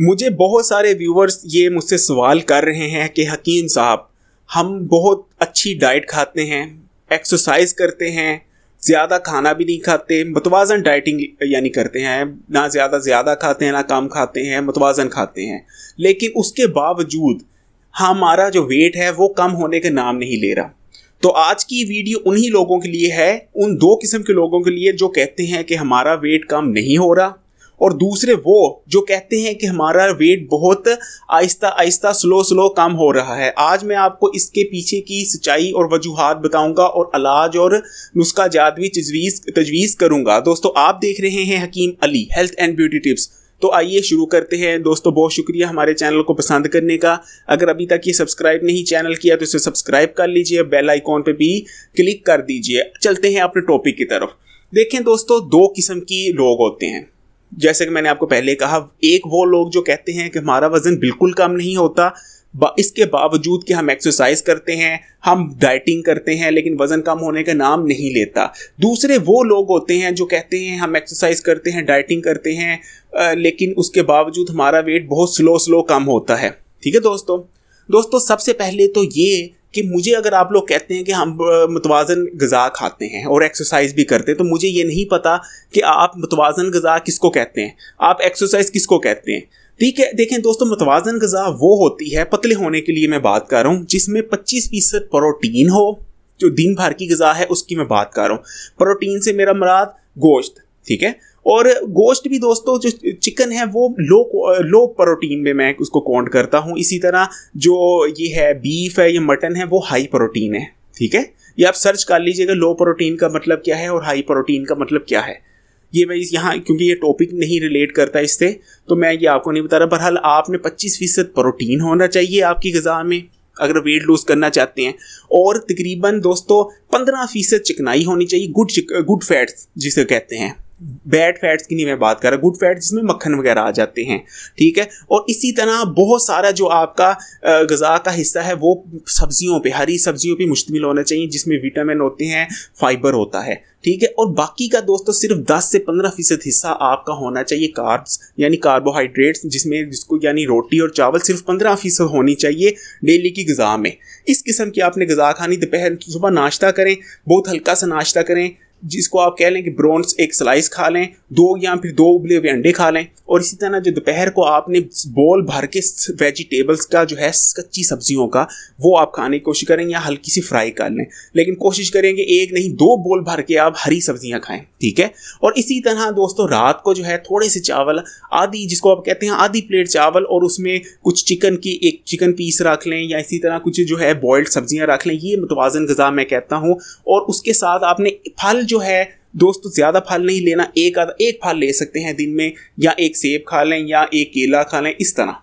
मुझे बहुत सारे व्यूवर्स ये मुझसे सवाल कर रहे हैं कि हकीम साहब, हम बहुत अच्छी डाइट खाते हैं, एक्सरसाइज करते हैं, ज़्यादा खाना भी नहीं खाते, मुतवाज़न डाइटिंग यानी करते हैं, ना ज़्यादा खाते हैं ना कम खाते हैं, मुतवाज़न खाते हैं, लेकिन उसके बावजूद हमारा जो वेट है वो कम होने का नाम नहीं ले रहा। तो आज की वीडियो उन्हीं लोगों के लिए है, उन दो किस्म के लोगों के लिए जो कहते हैं कि हमारा वेट कम नहीं हो रहा, और दूसरे वो जो कहते हैं कि हमारा वेट बहुत आहिस्ता आहिस्ता स्लो कम हो रहा है। आज मैं आपको इसके पीछे की सच्चाई और वजूहात बताऊंगा और इलाज और नुस्खा जादवी तजवीज़ करूंगा। दोस्तों, आप देख रहे हैं Hakim Ali health and beauty tips. तो आइए शुरू करते हैं। दोस्तों, बहुत शुक्रिया हमारे चैनल को पसंद करने का। अगर अभी तक ये सब्सक्राइब नहीं चैनल किया तो इसे सब्सक्राइब कर लीजिए, बेल आइकॉन पे भी क्लिक कर दीजिए। चलते हैं अपने टॉपिक की तरफ। देखें दोस्तों, दो किस्म की लोग होते हैं। जैसे कि मैंने आपको पहले कहा, एक वो लोग जो कहते हैं कि हमारा वज़न बिल्कुल कम नहीं होता, इसके बावजूद कि हम एक्सरसाइज करते हैं, हम डाइटिंग करते हैं, लेकिन वज़न कम होने का नाम नहीं लेता। दूसरे वो लोग होते हैं जो कहते हैं हम एक्सरसाइज करते हैं, डाइटिंग करते हैं, लेकिन उसके बावजूद हमारा वेट बहुत स्लो कम होता है। ठीक है दोस्तों, सबसे पहले तो ये कि मुझे अगर आप लोग कहते हैं कि हम मुतवाज़न ग़िज़ा खाते हैं और एक्सरसाइज भी करते हैं, तो मुझे ये नहीं पता कि आप मुतवाज़न ग़िज़ा किसको कहते हैं, आप एक्सरसाइज किसको कहते हैं। ठीक है, देखें दोस्तों, मुतवाज़न ग़िज़ा वो होती है, पतले होने के लिए मैं बात कर रहा हूँ, जिसमें 25% प्रोटीन हो। जो दिन भर की ग़िज़ा है उसकी मैं बात कर रहा हूँ। प्रोटीन से मेरा मुराद गोश्त, ठीक है, और गोश्त भी दोस्तों जो चिकन है वो लो प्रोटीन में मैं उसको काउंट करता हूँ। इसी तरह जो ये है बीफ है, ये मटन है, वो हाई प्रोटीन है। ठीक है, ये आप सर्च कर लीजिएगा, लो प्रोटीन का मतलब क्या है और हाई प्रोटीन का मतलब क्या है। ये मैं यहाँ, क्योंकि ये टॉपिक नहीं रिलेट करता इससे, तो मैं ये आपको नहीं बता रहा। बहरहाल आपने 25% प्रोटीन होना चाहिए आपकी ग़िज़ा में अगर वेट लूज़ करना चाहते हैं, और तकरीबन दोस्तों 15% चिकनाई होनी चाहिए, गुड फैट्स जिसे कहते हैं। बैड फैट्स की नहीं मैं बात कर रहा, गुड फैट जिसमें मक्खन वगैरह आ जाते हैं। ठीक है, और इसी तरह बहुत सारा जो आपका ग़िज़ा का हिस्सा है वो सब्जियों पे, हरी सब्जियों पे मुश्तमिल होना चाहिए, जिसमें विटामिन होते हैं, फाइबर होता है। ठीक है, और बाकी का दोस्तों सिर्फ 10 से 15% हिस्सा आपका होना चाहिए कार्ब्स यानी कार्बोहाइड्रेट्स, जिसको यानी रोटी और चावल सिर्फ 15% होनी चाहिए डेली की ग़िज़ा में। इस किस्म की आपने ग़िज़ा खानी। दोपहर सुबह नाश्ता करें, बहुत हल्का सा नाश्ता करें, जिसको आप कह लें कि ब्रॉन्स एक स्लाइस खा लें, 2 या फिर 2 उबले हुए अंडे खा लें, और इसी तरह जो दोपहर को आपने बोल भर के वेजिटेबल्स का जो है कच्ची सब्जियों का वो आप खाने की कोशिश करें, या हल्की सी फ्राई कर लें, लेकिन कोशिश करेंगे 1 नहीं 2 बोल भर के आप हरी सब्जियां खाएं। ठीक है, और इसी तरह दोस्तों रात को जो है थोड़े से चावल, आधी जिसको आप कहते हैं आधी प्लेट चावल, और उसमें कुछ एक चिकन पीस रख लें, या इसी तरह कुछ जो है बॉइल्ड सब्जियां रख लें। ये मुतवाज़न ग़िज़ा मैं कहता हूँ। और उसके साथ आपने फल जो है दोस्तों, ज़्यादा फल नहीं लेना, एक फल ले सकते हैं दिन में, या एक सेब खा लें या एक केला खा लें। इस तरह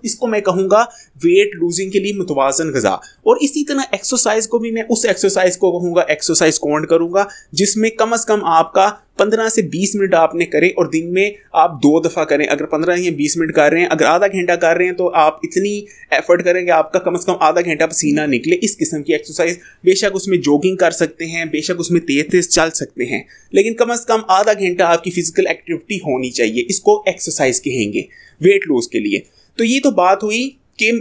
इसको मैं कहूँगा वेट लूजिंग के लिए मुतवाज़न ग़िज़ा। और इसी तरह एक्सरसाइज को भी मैं उस एक्सरसाइज को कहूँगा, एक्सरसाइज काउंट करूँगा, जिसमें कम से कम आपका 15 से 20 मिनट आपने करें, और दिन में आप 2 दफ़ा करें। अगर 15 या 20 मिनट कर रहे हैं, अगर आधा घंटा कर रहे हैं, तो आप इतनी एफर्ट करेंगे आपका कम से कम आधा घंटा पसीना निकले। इस किस्म की एक्सरसाइज, बेशक उसमें जॉगिंग कर सकते हैं, बेशक उसमें तेज़ चल सकते हैं, लेकिन कम से कम आधा घंटा आपकी फिजिकल एक्टिविटी होनी चाहिए। इसको एक्सरसाइज कहेंगे वेट लूज के लिए। तो ये तो बात हुई कि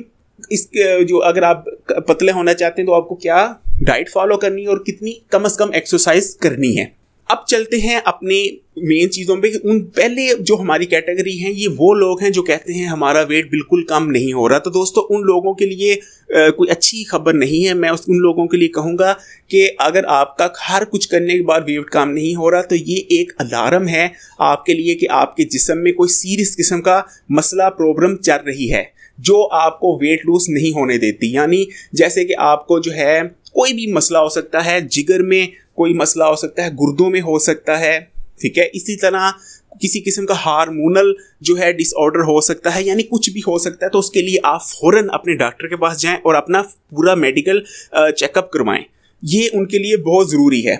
जो अगर आप पतले होना चाहते हैं तो आपको क्या डाइट फॉलो करनी है और कितनी कम से कम एक्सरसाइज करनी है। अब चलते हैं अपने मेन चीज़ों पे। उन पहले जो हमारी कैटेगरी हैं, ये वो लोग हैं जो कहते हैं हमारा वेट बिल्कुल कम नहीं हो रहा। तो दोस्तों, उन लोगों के लिए कोई अच्छी खबर नहीं है। मैं उन लोगों के लिए कहूँगा कि अगर आपका हर कुछ करने के बाद वेट कम नहीं हो रहा, तो ये एक अलार्म है आपके लिए कि आपके जिस्म में कोई सीरियस किस्म का मसला, प्रॉब्लम चल रही है, जो आपको वेट लूज नहीं होने देती। यानी जैसे कि आपको जो है कोई भी मसला हो सकता है, जिगर में कोई मसला हो सकता है, गुर्दों में हो सकता है। ठीक है, इसी तरह किसी किस्म का हार्मोनल जो है डिसऑर्डर हो सकता है, यानी कुछ भी हो सकता है। तो उसके लिए आप फ़ौरन अपने डॉक्टर के पास जाएं और अपना पूरा मेडिकल चेकअप करवाएं। ये उनके लिए बहुत ज़रूरी है।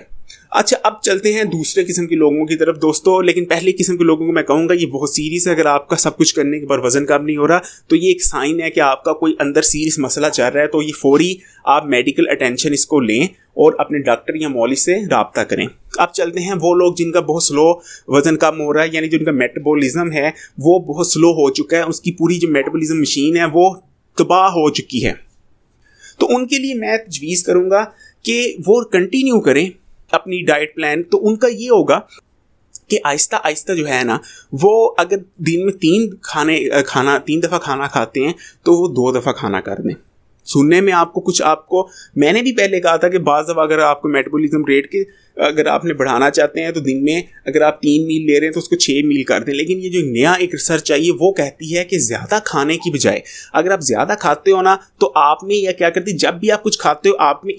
अच्छा, अब चलते हैं दूसरे किस्म के लोगों की तरफ दोस्तों। लेकिन पहले किस्म के लोगों को मैं कहूँगा ये बहुत सीरियस है। अगर आपका सब कुछ करने के बाद वजन कम नहीं हो रहा तो ये एक साइन है कि आपका कोई अंदर सीरियस मसला चल रहा है। तो ये फौरी आप मेडिकल अटेंशन इसको लें और अपने डॉक्टर या मौलिक से रब्ता करें। अब चलते हैं वो लोग जिनका बहुत स्लो वजन कम हो रहा है, यानी जिनका मेटाबॉलिज्म है वो बहुत स्लो हो चुका है, उसकी पूरी जो मेटाबॉलिज्म मशीन है वो तबाह हो चुकी है। तो उनके लिए मैं तजवीज़ करूँगा कि वो कंटिन्यू करें अपनी डाइट प्लान। तो उनका ये होगा कि आहिस्ता आहिस्ता जो है ना, वो अगर दिन में 3 दफ़ा खाना खाते हैं तो वो 2 दफ़ा खाना कर दें। सुनने में आपको मैंने भी पहले कहा था कि बाज़ दफ़ा अगर आपको मेटाबॉलिज्म रेट के अगर आपने बढ़ाना चाहते हैं तो दिन में अगर आप 3 मील ले रहे हैं तो उसको 6 मील कर दें। लेकिन ये जो नया एक रिसर्च आई है वो कहती है कि ज़्यादा खाने की बजाय अगर आप ज़्यादा खाते हो ना तो आप में या क्या करती है, जब भी आप कुछ खाते हो आप में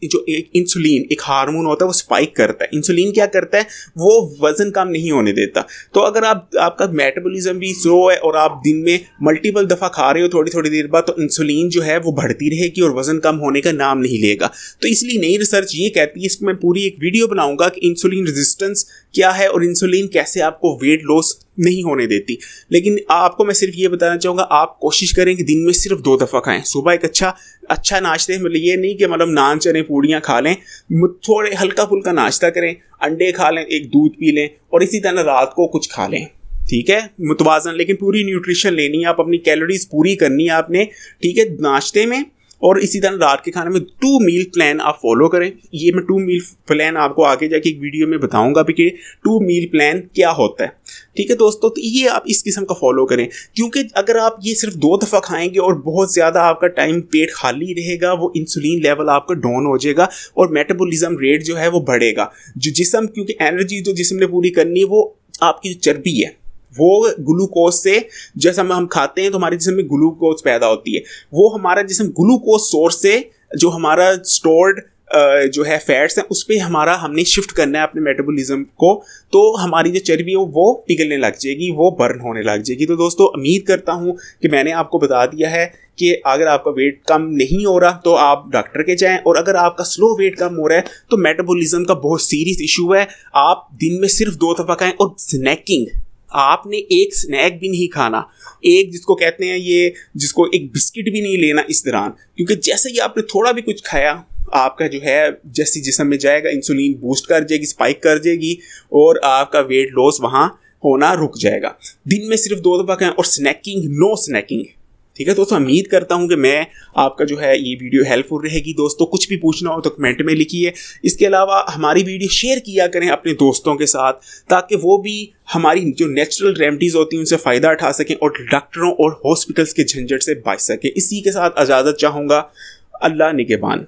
जो एक इंसुलिन एक हार्मोन होता है वो स्पाइक करता है। इंसुलिन क्या करता है, वो वज़न कम नहीं होने देता। तो अगर आपका मेटाबॉलिज्म भी स्लो है और आप दिन में मल्टीपल दफ़ा खा रहे हो थोड़ी थोड़ी देर बाद, तो इंसुलिन जो है वो बढ़ती रहेगी और वज़न कम होने का नाम नहीं लेगा। तो इसलिए नई रिसर्च ये कहती है, इसको मैं पूरी एक वीडियो बनाऊंगा कि इंसुलिन रेजिस्टेंस क्या है और इंसुलिन कैसे आपको वेट लॉस नहीं होने देती। लेकिन आपको मैं सिर्फ ये बताना चाहूँगा, आप कोशिश करें कि दिन में सिर्फ 2 दफ़ा खाएं। सुबह एक अच्छा नाश्ते, मतलब ये नहीं कि मतलब नान चने पूड़ियाँ खा लें, थोड़े हल्का फुल्का नाश्ता करें, अंडे खा लें, एक दूध पी लें और इसी तरह रात को कुछ खा लें। ठीक है, मुतवाज़न लेकिन पूरी न्यूट्रिशन लेनी है, आप अपनी कैलोरीज पूरी करनी है आपने। ठीक है, नाश्ते में और इसी तरह रात के खाने में 2 मील प्लान आप फॉलो करें। ये मैं 2 मील प्लान आपको आगे जाके एक वीडियो में बताऊंगा भी कि 2 मील प्लान क्या होता है। ठीक है दोस्तों, तो ये आप इस किस्म का फॉलो करें, क्योंकि अगर आप ये सिर्फ 2 दफ़ा खाएंगे और बहुत ज़्यादा आपका टाइम पेट खाली रहेगा, वो इंसुलिन लेवल आपका डाउन हो जाएगा और मेटाबॉलिज्म रेट जो है वो बढ़ेगा। जो जिस्म, क्योंकि एनर्जी जो जिस्म ने पूरी करनी है वो आपकी जो चर्बी है वो ग्लूकोज से, जैसे हम खाते हैं तो हमारे जिस्म में ग्लूकोज पैदा होती है, वो हमारा जिस्म ग्लूकोज सोर्स से जो हमारा स्टोर्ड जो है फैट्स हैं उस पर हमने शिफ्ट करना है अपने मेटाबॉलिज्म को। तो हमारी जो चर्बी है वो पिघलने लग जाएगी, वो बर्न होने लग जाएगी। तो दोस्तों उम्मीद करता हूँ कि मैंने आपको बता दिया है कि अगर आपका वेट कम नहीं हो रहा तो आप डॉक्टर के जाएं, और अगर आपका स्लो वेट कम हो रहा है तो मेटाबॉलिज्म का बहुत सीरियस इशू है। आप दिन में सिर्फ 2 दफ़ा खाएं और स्नैकिंग, आपने एक स्नैक भी नहीं खाना, एक जिसको कहते हैं ये, जिसको एक बिस्किट भी नहीं लेना इस दौरान, क्योंकि जैसे ही आपने थोड़ा भी कुछ खाया आपका जो है जैसे जिस्म में जाएगा इंसुलिन बूस्ट कर जाएगी, स्पाइक कर जाएगी और आपका वेट लॉस वहाँ होना रुक जाएगा। दिन में सिर्फ 2 दफ़ा खाएं और स्नैकिंग, नो स्नैकिंग। ठीक है दोस्तों, उम्मीद करता हूं कि मैं आपका जो है ये वीडियो हेल्पफुल रहेगी। दोस्तों कुछ भी पूछना हो तो कमेंट में लिखिए। इसके अलावा हमारी वीडियो शेयर किया करें अपने दोस्तों के साथ, ताकि वो भी हमारी जो नेचुरल रेमेडीज़ होती हैं उनसे फ़ायदा उठा सकें और डॉक्टरों और हॉस्पिटल्स के झंझट से बच सकें। इसी के साथ इजाज़त चाहूँगा। अल्लाह निगहबान।